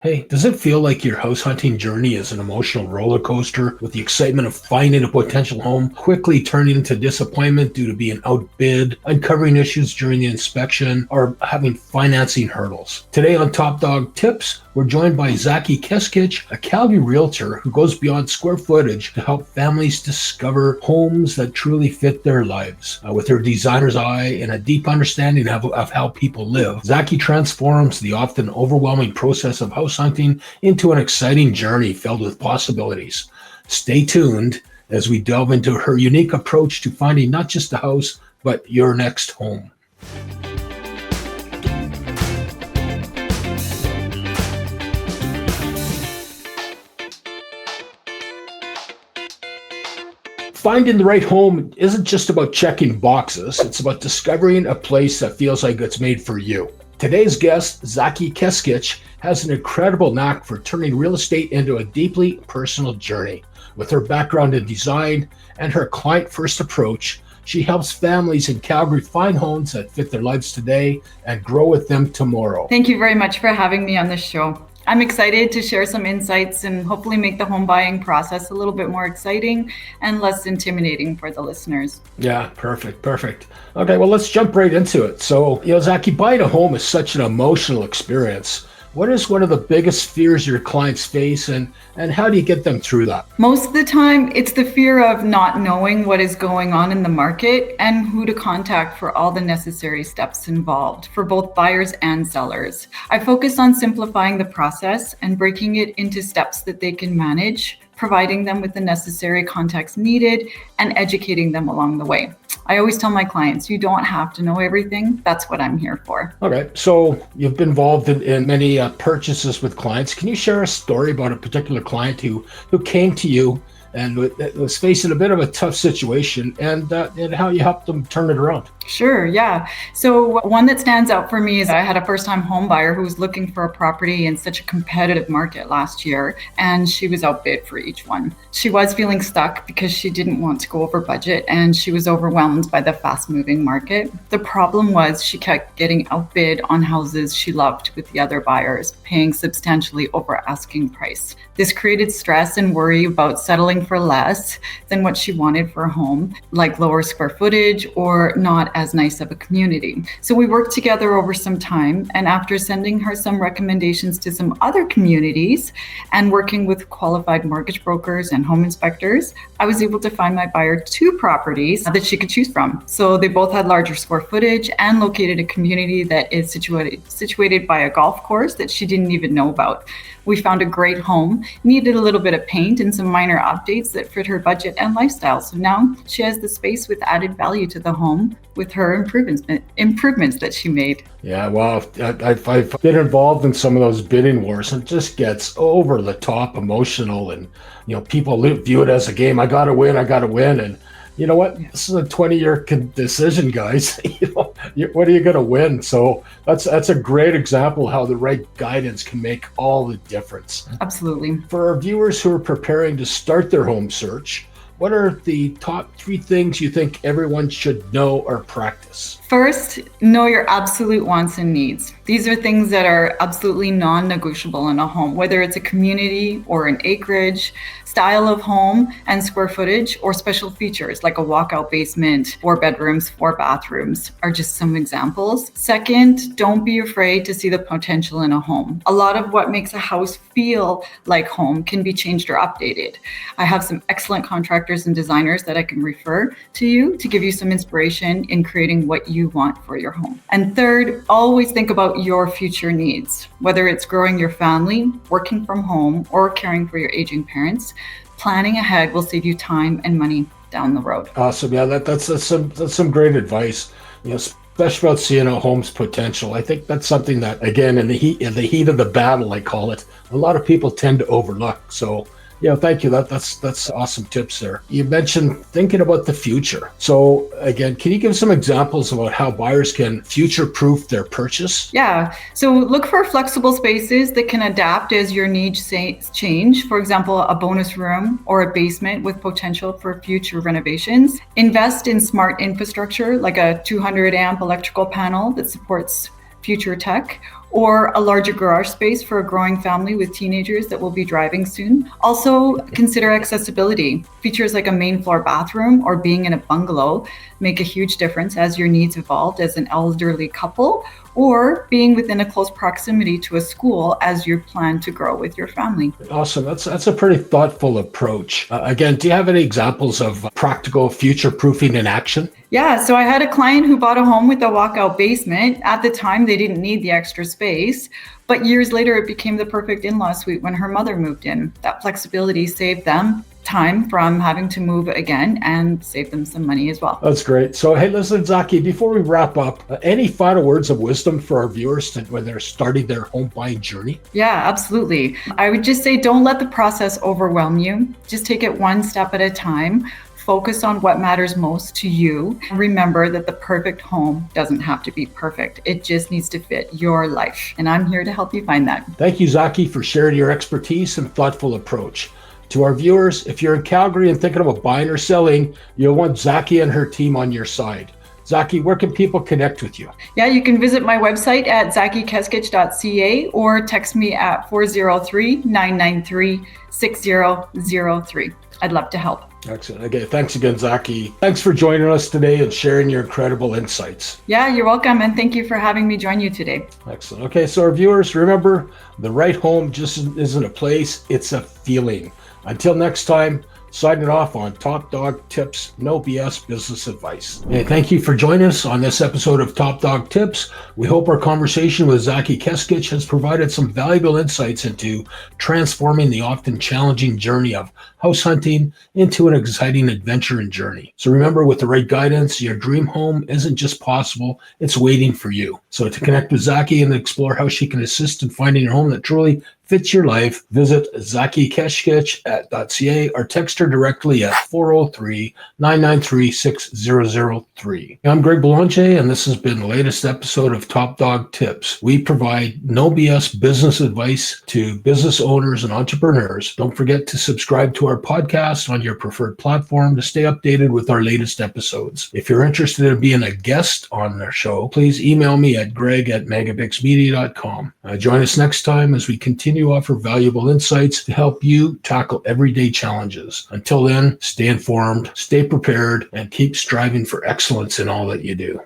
Hey, does it feel like your house hunting journey is an emotional roller coaster with the excitement of finding a potential home quickly turning into disappointment due to being outbid, uncovering issues during the inspection, or having financing hurdles? Today on Top Dog Tips, we're joined by Zaki Keskich, a Calgary realtor who goes beyond square footage to help families discover homes that truly fit their lives. With her designer's eye and a deep understanding of how people live, Zaki transforms the often overwhelming process of house hunting into an exciting journey filled with possibilities. Stay tuned as we delve into her unique approach to finding not just a house, but your next home. Finding the right home isn't just about checking boxes, it's about discovering a place that feels like it's made for you. Today's guest, Zaki Keskich, has an incredible knack for turning real estate into a deeply personal journey. With her background in design and her client-first approach, she helps families in Calgary find homes that fit their lives today and grow with them tomorrow. Thank you very much for having me on this show. I'm excited to share some insights and hopefully make the home buying process a little bit more exciting and less intimidating for the listeners. Yeah, perfect. Okay, well, let's jump right into it. So, Zaki, buying a home is such an emotional experience. What is one of the biggest fears your clients face, and how do you get them through that? Most of the time, it's the fear of not knowing what is going on in the market and who to contact for all the necessary steps involved for both buyers and sellers. I focus on simplifying the process and breaking it into steps that they can manage, providing them with the necessary context needed, and educating them along the way. I always tell my clients, you don't have to know everything. That's what I'm here for. Okay, so you've been involved in many purchases with clients. Can you share a story about a particular client who came to you and was facing a bit of a tough situation and how you helped them turn it around? Sure, yeah. So one that stands out for me is I had a first-time home buyer who was looking for a property in such a competitive market last year, and she was outbid for each one. She was feeling stuck because she didn't want to go over budget, and she was overwhelmed by the fast-moving market. The problem was she kept getting outbid on houses she loved with the other buyers, paying substantially over asking price. This created stress and worry about settling for less than what she wanted for a home, like lower square footage or not as nice of a community. So we worked together over some time, and after sending her some recommendations to some other communities and working with qualified mortgage brokers and home inspectors, I was able to find my buyer 2 properties that she could choose from. So they both had larger square footage and located a community that is situated by a golf course that she didn't even know about. We found a great home, needed a little bit of paint and some minor updates that fit her budget and lifestyle. So now she has the space with added value to the home with her improvements that she made. Yeah, well, I've been involved in some of those bidding wars, and it just gets over the top emotional, and people view it as a game. I gotta win, and you know what? This is a 20-year decision, guys. What are you going to win? So that's a great example of how the right guidance can make all the difference. Absolutely. For our viewers who are preparing to start their home search, what are the top 3 things you think everyone should know or practice? First, know your absolute wants and needs. These are things that are absolutely non-negotiable in a home, whether it's a community or an acreage, style of home and square footage, or special features like a walkout basement, 4 bedrooms, 4 bathrooms are just some examples. Second, don't be afraid to see the potential in a home. A lot of what makes a house feel like home can be changed or updated. I have some excellent contractors and designers that I can refer to you to give you some inspiration in creating what you want for your home. And third, always think about your future needs, whether it's growing your family, working from home, or caring for your aging parents. Planning ahead will save you time and money down the road. Awesome. Yeah, that's some great advice. Especially about seeing a home's potential. I think that's something that, again, in the heat of the battle, I call it, a lot of people tend to overlook. So thank you. That's awesome tips there. You mentioned thinking about the future. So again, can you give some examples about how buyers can future-proof their purchase? Yeah. So look for flexible spaces that can adapt as your needs change. For example, a bonus room or a basement with potential for future renovations. Invest in smart infrastructure like a 200 amp electrical panel that supports future tech, or a larger garage space for a growing family with teenagers that will be driving soon. Also, consider accessibility. Features like a main floor bathroom or being in a bungalow make a huge difference as your needs evolve as an elderly couple, or being within a close proximity to a school as you plan to grow with your family. Awesome. That's a pretty thoughtful approach. Again, do you have any examples of practical future proofing in action? Yeah, so I had a client who bought a home with a walkout basement. At the time, they didn't need the extra space, but years later, it became the perfect in-law suite when her mother moved in. That flexibility saved them time from having to move again and save them some money as well. That's great. So, hey, listen, Zaki, before we wrap up, any final words of wisdom for our viewers when they're starting their home buying journey? Yeah, absolutely. I would just say don't let the process overwhelm you. Just take it one step at a time. Focus on what matters most to you. Remember that the perfect home doesn't have to be perfect. It just needs to fit your life. And I'm here to help you find that. Thank you, Zaki, for sharing your expertise and thoughtful approach. To our viewers, if you're in Calgary and thinking about buying or selling, you'll want Zaki and her team on your side. Zaki, where can people connect with you? Yeah, you can visit my website at zakikeskich.ca or text me at 403-993-6003. I'd love to help. Excellent. Okay, thanks again, Zaki. Thanks for joining us today and sharing your incredible insights. Yeah, you're welcome. And thank you for having me join you today. Excellent. Okay, so our viewers, remember, the right home just isn't a place, it's a feeling. Until next time, signing off on Top Dog Tips, no BS business advice. Hey, thank you for joining us on this episode of Top Dog Tips. We hope our conversation with Zaki Keskich has provided some valuable insights into transforming the often challenging journey of house hunting into an exciting adventure and journey. So remember, with the right guidance, your dream home isn't just possible, it's waiting for you. So to connect with Zaki and explore how she can assist in finding a home that truly fits your life, visit zakikeskich.ca or text her directly at 403-993-6003. I'm Greg Boulanger, and this has been the latest episode of Top Dog Tips. We provide no BS business advice to business owners and entrepreneurs. Don't forget to subscribe to our podcast on your preferred platform to stay updated with our latest episodes. If you're interested in being a guest on our show, please email me at greg@megabixmedia.com. Join us next time as we continue to offer valuable insights to help you tackle everyday challenges. Until then, stay informed, stay prepared, and keep striving for excellence in all that you do.